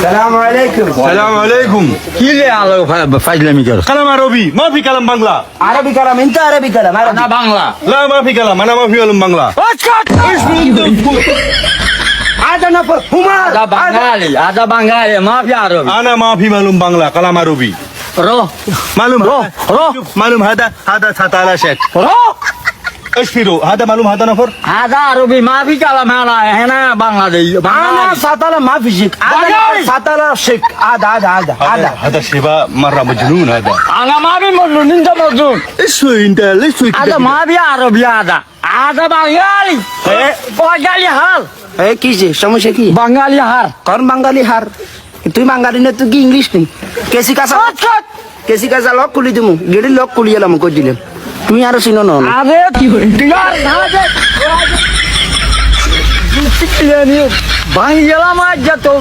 সালামু আলাইকুম। সালাম আলাইকুম। কি রে আলো ফাইজলামি কর কালাম আরবি মাফি কালাম বাংলা আরবি কালাম ইনতা আরবি কালাম না বাংলা লা মাফি কালাম আনা মাফি আলম বাংলা আদা না হুমা আদা বাঙালি মাফি আরবি আনা মাফি মালুম বাংলা কালাম আরবি রো मालूम رو. मालूम هذا تعالى شك রো اشفروا هذا معلوم هذا نفر আদা আরবি মাফি কালাম হেনা বাংলাদেশ আনা সাতালা মাফি শিখ বাঙালি। সাতালা শিখ আদা هذا شباب مرة مجنون هذا আনা মাফি মজুন নিন্দা মজুন ايش انت ليش আদা মাফি আরবি আদা বাঙালি বাঙালি হাল এ কি যে সমস্যা কি বাঙালি হার কোন বাঙালি হার তুই বাঙালি না তুই কি ইংলিশ নেই কেসি কাসা লক খুলি দিমু গেড়ি লক খুলি এলাম কই দিলাম তুমি আরো চিনো না আরে কি হই দিগার ধাজে বাঙালি গেলাম আজ তো